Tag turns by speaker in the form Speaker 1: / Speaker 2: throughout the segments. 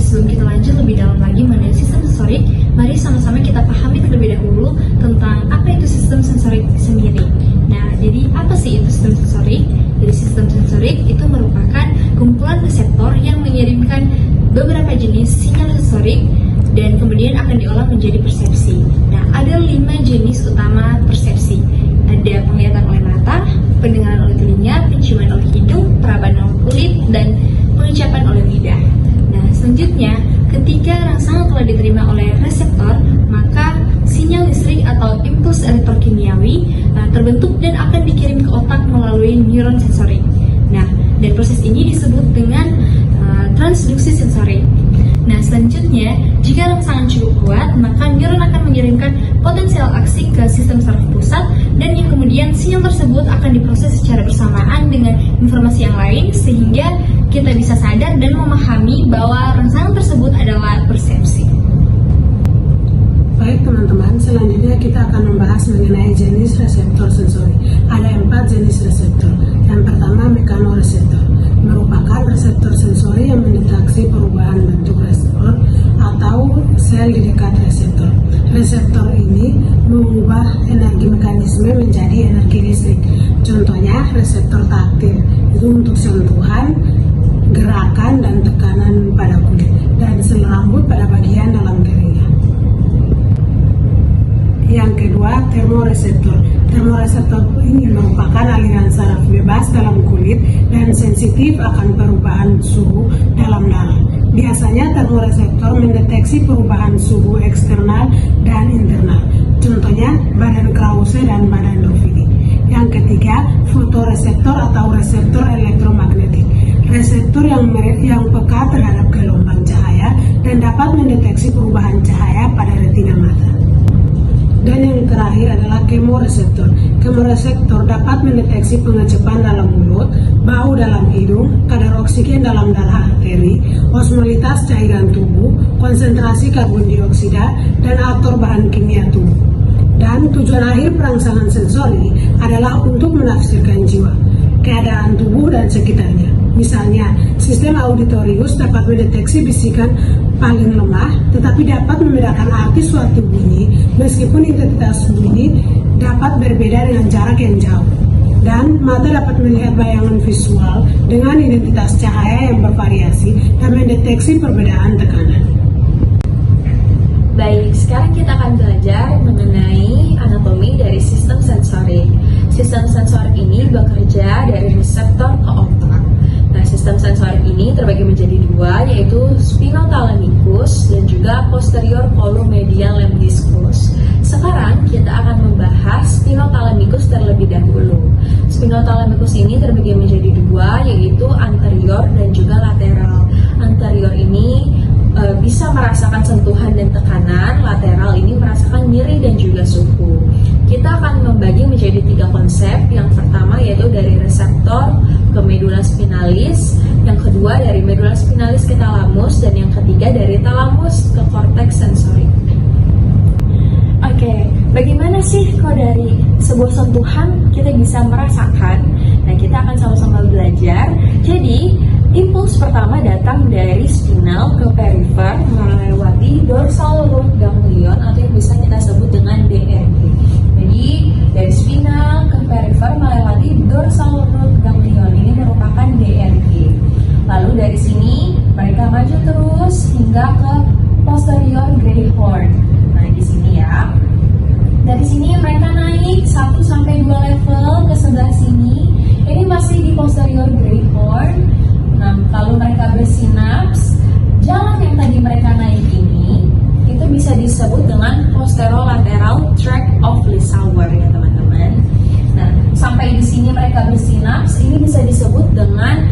Speaker 1: Sebelum kita lanjut lebih dalam lagi mengenai sistem sensorik, mari sama-sama kita pahami terlebih dahulu tentang apa itu sistem sensorik sendiri. Nah, jadi apa sih itu sistem sensorik? Jadi sistem sensorik itu merupakan kumpulan reseptor yang mengirimkan beberapa jenis sinyal sensorik dan kemudian akan diolah menjadi persepsi. Nah, ada 5 jenis utama persepsi. Ada penglihatan oleh mata, pendengaran oleh telinga, penciuman oleh hidung, perabahan oleh kulit, dan pengucapan oleh lidah. Nah, selanjutnya, ketika rangsangan telah diterima oleh reseptor, maka sinyal listrik atau impuls elektrokimiawi terbentuk dan akan dikirim ke otak melalui neuron sensorik. Nah, dan proses ini disebut dengan transduksi sensorik. Nah, selanjutnya, jika rangsangan cukup kuat, maka neuron akan mengirimkan potensial aksi ke sistem saraf pusat dan yang kemudian sinyal tersebut akan diproses secara bersamaan dengan informasi yang lain sehingga kita bisa sadar dan memahami bahwa rangsangan tersebut adalah persepsi.
Speaker 2: Baik teman-teman, selanjutnya kita akan membahas mengenai jenis reseptor sensori. Ada 4 jenis reseptor. Yang pertama, mekanoreseptor, merupakan reseptor sensori yang mendeteksi perubahan bentuk reseptor atau sel di dekat reseptor. Reseptor ini mengubah energi mekanisme menjadi energi listrik. Contohnya reseptor taktil, itu untuk sentuhan, gerakan dan tekanan pada kulit, dan sel rambut pada bagian dalam telinga. Yang kedua, termoreseptor. Termoreseptor ini merupakan aliran saraf bebas dalam kulit dan sensitif akan perubahan suhu dalam darah. Biasanya termoreseptor mendeteksi perubahan suhu eksternal dan internal. Contohnya badan Krause dan badan Dovini. Yang ketiga, fotoreseptor atau reseptor elektromagnetik. Reseptor yang peka terhadap gelombang cahaya dan dapat mendeteksi perubahan cahaya pada retina mata. Dan yang terakhir adalah kemoreseptor. Kemoreseptor dapat mendeteksi pengecepan dalam mulut, bau dalam hidung, kadar oksigen dalam darah arteri, osmolitas cairan tubuh, konsentrasi karbon dioksida, dan ator bahan kimia tubuh. Dan tujuan akhir perangsangan sensori adalah untuk menafsirkan jiwa, keadaan tubuh dan sekitarnya. Misalnya, sistem auditorius dapat mendeteksi bisikan paling lemah, tetapi dapat membedakan arti suatu bunyi meskipun intensitas bunyi dapat berbeda dengan jarak yang jauh. Dan mata dapat melihat bayangan visual dengan identitas cahaya yang bervariasi dan mendeteksi perbedaan tekanan.
Speaker 1: Baik, sekarang kita akan belajar mengenai anatomi dari sistem sensorik. Sistem sensorik ini bekerja dari reseptor ke otak. Nah, sistem sensorik ini terbagi menjadi 2, yaitu spinothalamikus dan juga posterior column-medial limb discus. Sekarang kita akan membahas spinothalamikus terlebih dahulu. Spinothalamikus ini terbagi menjadi 2, yaitu anterior dan juga lateral. Anterior ini bisa merasakan sentuhan dan tekanan, lateral ini merasakan nyeri dan juga suhu. Kita akan membagi menjadi 3 konsep. Yang pertama yaitu dari reseptor ke medula spinalis, yang kedua dari medula spinalis ke talamus, dan yang ketiga dari talamus ke korteks sensorik. Oke, bagaimana sih kok dari sebuah sentuhan kita bisa merasakan? Nah, kita akan sama-sama belajar. Jadi, impuls pertama datang dari spinal ke perifer melewati dorsal root ganglion atau yang bisa kita sebut dengan DRG. Jadi, dari spinal ke perifer melewati dorsal root ganglion, ini merupakan DRG. Lalu dari sini mereka maju terus hingga ke posterior greyhorn. Nah, di sini ya. Dari sini mereka naik 1-2 level ke sebelah sini. Ini masih di posterior greyhorn. Nah, lalu mereka bersinaps
Speaker 3: of Lissauer ya teman-teman. Nah, sampai di sini mereka bersinaps, ini bisa disebut dengan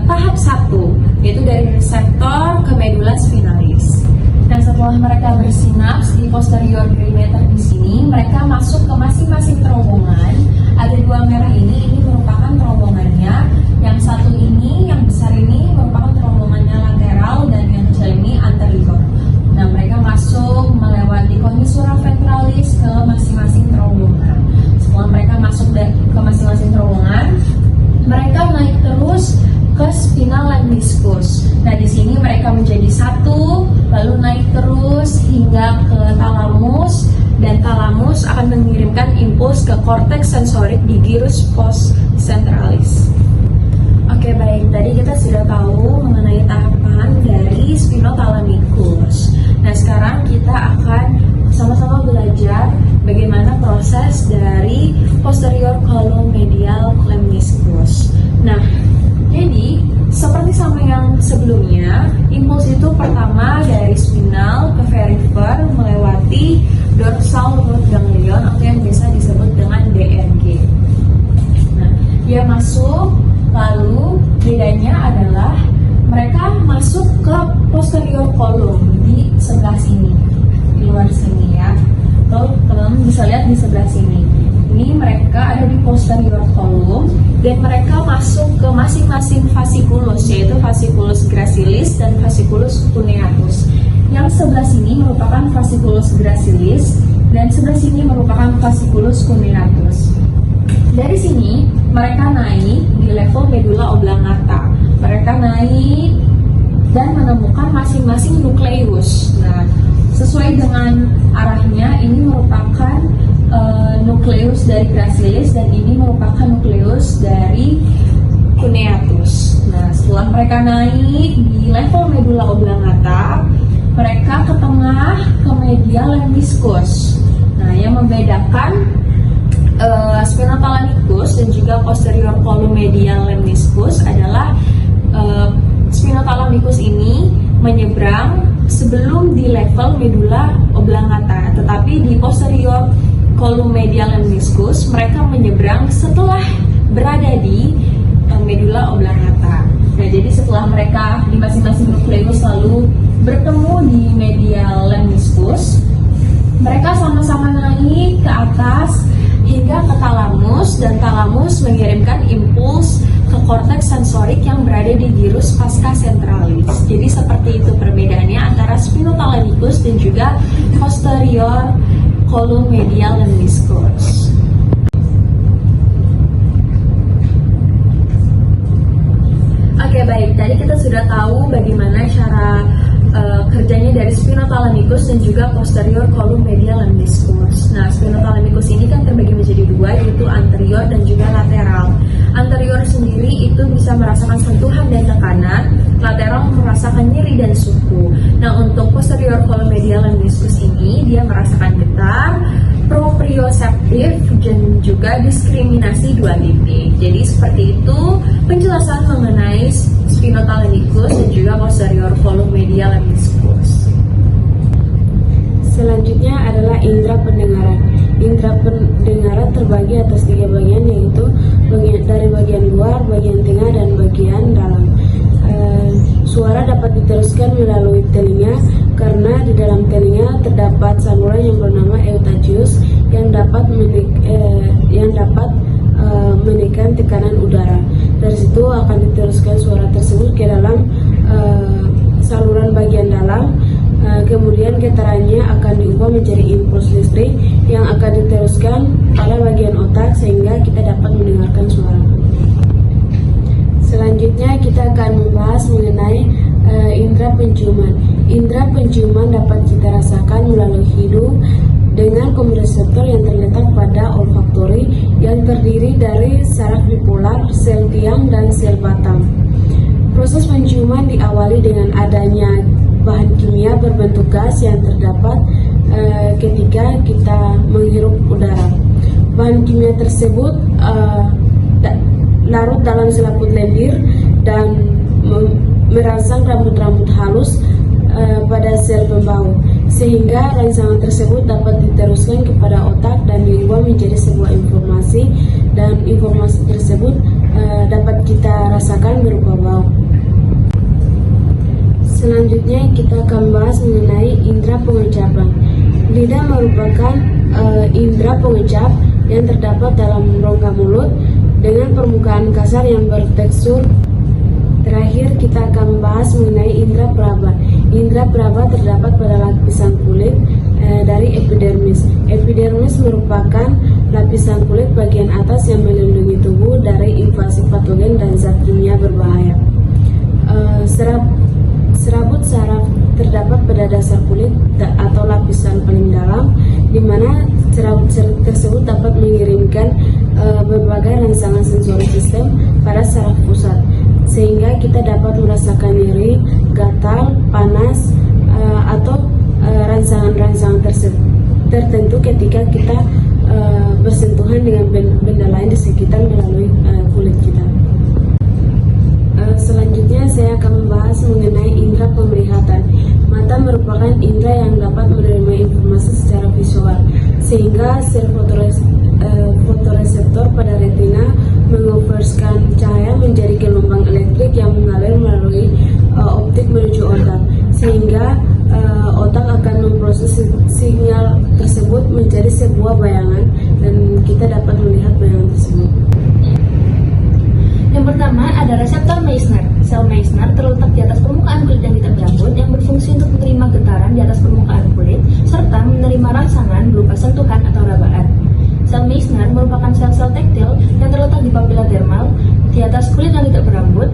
Speaker 3: tahap 1, yaitu dari reseptor ke medula spinalis. Dan setelah mereka bersinaps di posterior perimeter di sini, mereka masuk ke masing-masing terowongan. Ada 2 merah ini merupakan terowongannya. Yang satu ini, yang besar ini merupakan terowongannya lateral, dan yang kecil ini anterior. Nah, mereka masuk melewati commissura ventralis ke masing-masing terowongan. Setelah mereka masuk ke masing-masing terowongan, mereka naik terus ke spinal lemniscus. Nah, di sini mereka menjadi satu, lalu naik terus hingga ke talamus, dan talamus akan mengirimkan impuls ke korteks sensorik di gyrus postcentralis. Oke, baik, tadi kita sudah tahu mengenai tahapan dari spinothalamikus. Nah, sekarang kita akan sama-sama belajar bagaimana proses dari posterior column medial lemniscus. Nah, jadi seperti sama yang sebelumnya, impuls itu pertama dari spinal ke perifer melewati dorsal root ganglion atau yang biasa disebut dengan DRG. Nah, dia masuk, lalu bedanya adalah mereka masuk ke posterior column di sebelah sini, di luar sini ya. Atau teman-teman bisa lihat di sebelah sini. Ini mereka ada di posterior column dan mereka masuk ke masing-masing fasciculus, yaitu fasciculus gracilis dan fasciculus cuneatus. Yang sebelah sini merupakan fasciculus gracilis dan sebelah sini merupakan fasciculus cuneatus. Dari sini mereka naik di level medula oblongata. Mereka naik dan menemukan masing-masing nukleus. Nah, sesuai dengan arahnya, ini merupakan nukleus dari gracilis dan ini merupakan nukleus dari cuneatus. Nah, setelah mereka naik di level medula oblongata, mereka ke tengah ke medial lemniscus. Nah, yang membedakan spinothalamikus dan juga posterior column medial lemniscus adalah spinothalamikus ini menyeberang sebelum di level medula oblongata, tetapi di posterior column medial lemniscus mereka menyeberang setelah berada di medula oblongata. Nah, jadi setelah mereka di masing-masing nukleus lalu bertemu di medial lemniscus, mereka sama-sama naik ke atas hingga ke talamus, dan talamus mengirimkan impuls ke korteks sensorik yang berada di gyrus pasca centralis. Jadi seperti itu perbedaannya antara spinothalamikus dan juga posterior column medial lemniscus. Oke, baik, tadi kita sudah tahu bagaimana cara kerjanya dari spinothalamikus dan juga posterior column medial lemniscus. Nah, spinothalamikus ini kan terbagi menjadi 2, yaitu anterior dan juga lateral. Anterior sendiri itu bisa merasakan sentuhan dan tekanan, lateral merasakan nyeri dan suhu. Nah, untuk posterior column medial lemniscus ini dia merasakan getar, proprioceptif, dan juga diskriminasi 2 titik. Jadi seperti itu penjelasan mengenai spinothalamikus dan juga posterior column medial lemniscus.
Speaker 4: Selanjutnya adalah indera pendengaran. Indera pendengaran terbagi atas 3 bagian, yaitu dari bagian luar, bagian tengah, dan bagian dalam. Suara dapat diteruskan melalui telinga karena di dalam telinga terdapat saluran yang bernama eutachius yang dapat menekan tekanan udara. Dari situ akan diteruskan suara tersebut ke dalam saluran bagian dalam. Kemudian getarannya akan diubah menjadi impuls listrik yang akan diteruskan pada bagian otak sehingga kita dapat mendengarkan suara. Selanjutnya kita akan membahas mengenai indera penciuman. Indera penciuman dapat kita rasakan melalui hidung dengan komoreseptor yang terletak pada olfaktori yang terdiri dari saraf bipolar, sel tiang, dan sel batang. Proses penciuman diawali dengan adanya bahan kimia berbentuk gas yang terdapat ketika kita menghirup udara. Bahan kimia tersebut larut dalam selaput lendir dan merangsang rambut-rambut halus pada sel pembau. sehingga rangsangan tersebut dapat diteruskan kepada otak dan diubah menjadi sebuah informasi, dan informasi tersebut dapat kita rasakan berupa bau. Selanjutnya kita akan bahas mengenai indera pengucapan. Lidah merupakan indera pengucap yang terdapat dalam rongga mulut dengan permukaan kasar yang bertekstur. Terakhir kita akan membahas mengenai indera peraba. Indera peraba terdapat pada lapisan kulit dari epidermis. Epidermis merupakan lapisan kulit bagian atas yang melindungi tubuh dari invasi patogen dan zat kimia berbahaya. Serabut saraf terdapat pada dasar kulit atau lapisan paling dalam, di mana serabut tersebut dapat mengirimkan berbagai rangsangan sensori sistem pada saraf pusat, sehingga kita dapat merasakan nyeri, gatal, panas, atau rangsangan-rangsangan tertentu ketika kita bersentuhan dengan benda lain di sekitar melalui kulit kita. Selanjutnya saya akan membahas mengenai indera penglihatan. Mata merupakan indera yang dapat menerima informasi secara visual, sehingga sel fotoreseptor pada retina mengonversikan cahaya menjadi gelombang elektrik yang mengalir melalui optik menuju otak, sehingga otak akan memproses sinyal tersebut menjadi sebuah bayangan dan kita dapat melihat bayangan tersebut.
Speaker 1: Yang pertama ada reseptor Meissner. Sel Meissner terletak di atas permukaan kulit yang tidak berambut yang berfungsi untuk menerima getaran di atas permukaan kulit serta menerima rangsangan berupa sentuhan atau rabaan. Sel Meissner merupakan sel-sel taktil yang terletak di papila dermal di atas kulit yang tidak berambut,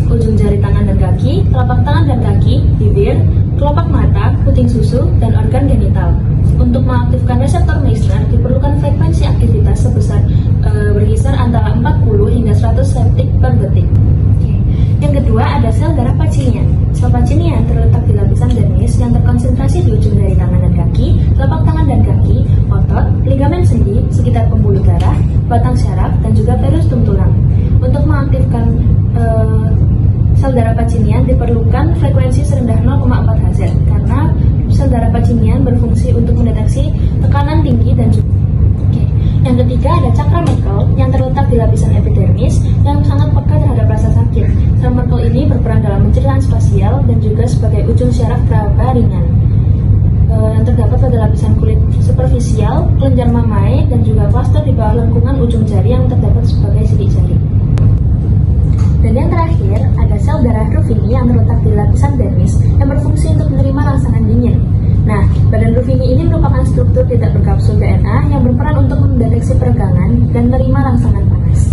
Speaker 1: ujung jari tangan dan kaki, telapak tangan dan kaki, bibir, kelopak mata, puting susu, dan organ genital. Untuk mengaktifkan reseptor Meissner diperlukan frekuensi aktivitas sebesar berkisar antara 40 hingga 100 septik per detik. Yang kedua ada sel darah Pacinian. Sel Pacinian terletak di lapisan dermis yang terkonsentrasi di ujung jari tangan dan kaki, telapak tangan dan kaki, otot, ligamen sendi, sekitar pembuluh darah, batang syaraf, dan juga periosteum tulang. Untuk mengaktifkan sel darah Pacinian diperlukan frekuensi serendah 0,4 Hz karena sel darah Pacinian berfungsi untuk mendeteksi tekanan tinggi dan juga. Yang ketiga ada cakra Merkel yang terletak di lapisan epidermis yang sangat peka terhadap rasa sakit. Sel Merkel ini berperan dalam pencernaan spasial dan juga sebagai ujung syaraf peraba ringan yang terdapat pada lapisan kulit superficial, kelenjar mamae, dan juga klaster di bawah lengkungan ujung jari yang terdapat sebagai sidik jari. Dan yang terakhir ada sel darah Ruffini yang terletak di lapisan dermis yang berfungsi untuk menerima rangsangan dingin. Nah, badan Ruffini ini merupakan struktur tidak berkapsul DNA yang berperan untuk mendeteksi peregangan dan menerima rangsangan panas.